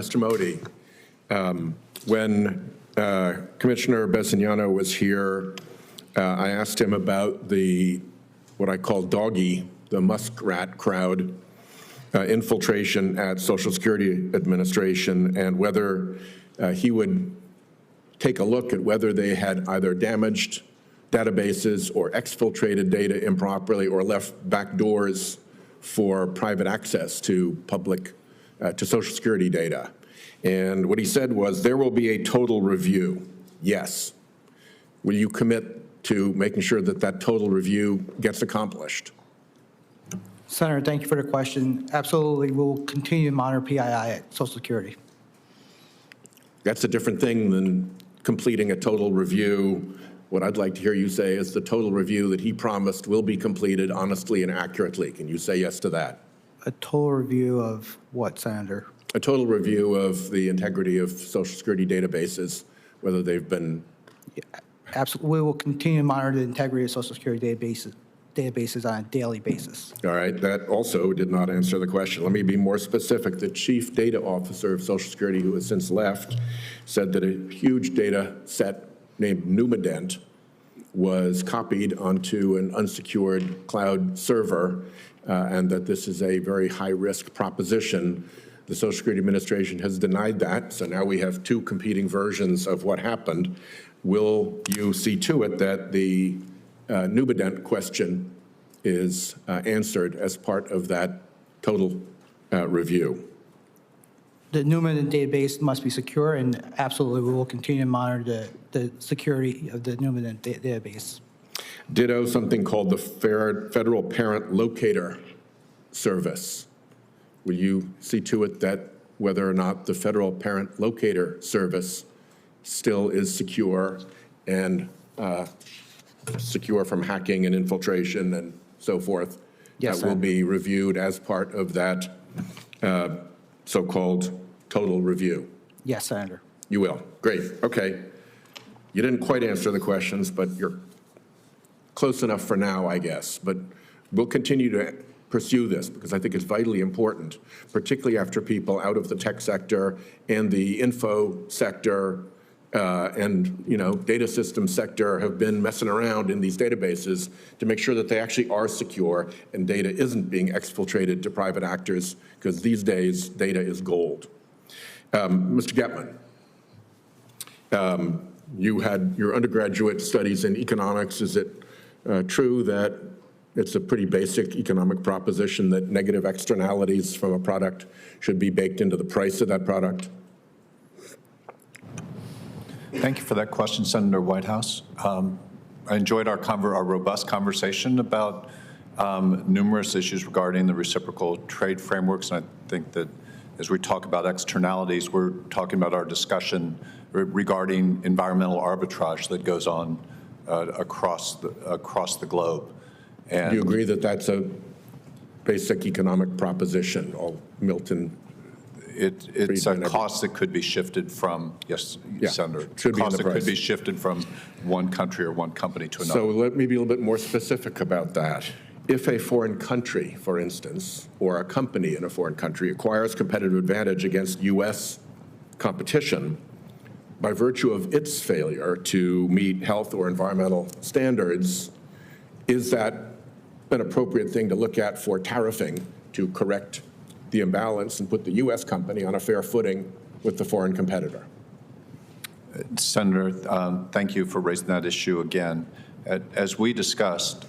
Mr. Modi, when Commissioner Bessignano was here, I asked him about what I call DOGGY, the Muskrat crowd, infiltration at Social Security Administration, and whether he would take a look at whether they had either damaged databases or exfiltrated data improperly or left back doors for private access to to Social Security data. And what he said was, there will be a total review. Yes. Will you commit to making sure that that total review gets accomplished? Senator, thank you for the question. Absolutely, we'll continue to monitor PII at Social Security. That's a different thing than completing a total review. What I'd like to hear you say is the total review that he promised will be completed honestly and accurately. Can you say yes to that? A total review of what, Senator? A total review of the integrity of Social Security databases, whether they've been... Yeah, absolutely. We will continue to monitor the integrity of Social Security databases on a daily basis. All right. That also did not answer the question. Let me be more specific. The chief data officer of Social Security, who has since left, said that a huge data set named Numident was copied onto an unsecured cloud server, and that this is a very high-risk proposition. The Social Security Administration has denied that, so now we have two competing versions of what happened. Will you see to it that the Numident question is answered as part of that total review? The Numident database must be secure, and absolutely we will continue to monitor the security of the Numident database. Ditto something called the Federal Parent Locator Service. Will you see to it that whether or not the Federal Parent Locator Service still is secure and secure from hacking and infiltration and so forth? Yes, that will be reviewed as part of that so-called total review? Yes, Senator. You will. Great. Okay. You didn't quite answer the questions, but you're close enough for now, I guess. But we'll continue to pursue this because I think it's vitally important, particularly after people out of the tech sector and the info sector and data system sector have been messing around in these databases to make sure that they actually are secure and data isn't being exfiltrated to private actors, because these days data is gold. Mr. Gman, you had your undergraduate studies in economics. Is it true that it's a pretty basic economic proposition that negative externalities from a product should be baked into the price of that product? Thank you for that question, Senator Whitehouse. I enjoyed our robust conversation about numerous issues regarding the reciprocal trade frameworks, and I think that as we talk about externalities, we're talking about our discussion regarding environmental arbitrage that goes on across the globe. And do you agree that that's a basic economic proposition? All Milton. It's a cost that could be shifted from, yes, Senator, cost that could be shifted from one country or one company to another. So let me be a little bit more specific about that. If a foreign country, for instance, or a company in a foreign country acquires competitive advantage against U.S. competition by virtue of its failure to meet health or environmental standards, is that an appropriate thing to look at for tariffing to correct the imbalance and put the U.S. company on a fair footing with the foreign competitor? Senator, thank you for raising that issue again. As we discussed,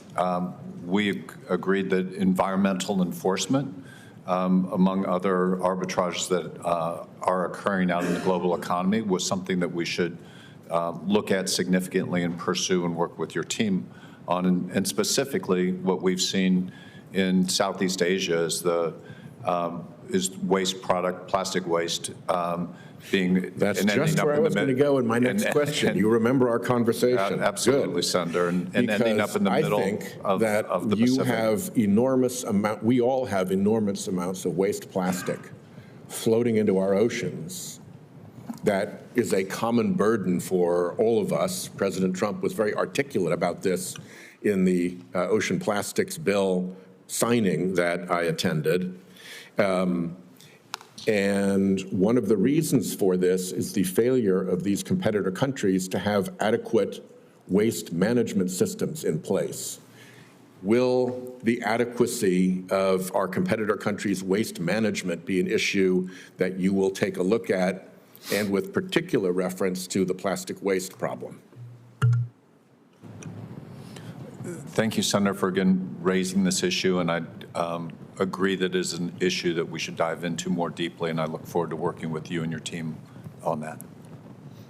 we agreed that environmental enforcement, among other arbitrages that are occurring out in the global economy, was something that we should look at significantly and pursue and work with your team on. And specifically, what we've seen in Southeast Asia is waste product, plastic waste, being that's just where I was going to go in my next question. You remember our conversation? Absolutely, good. Senator, and ending up in the middle of the you Pacific. have enormous amount. We all have enormous amounts of waste plastic floating into our oceans. That is a common burden for all of us. President Trump was very articulate about this in the ocean plastics bill signing that I attended. And one of the reasons for this is the failure of these competitor countries to have adequate waste management systems in place. Will the adequacy of our competitor countries' waste management be an issue that you will take a look at, and with particular reference to the plastic waste problem? Thank you, Senator, for again raising this issue, and I agree that it is an issue that we should dive into more deeply, and I look forward to working with you and your team on that.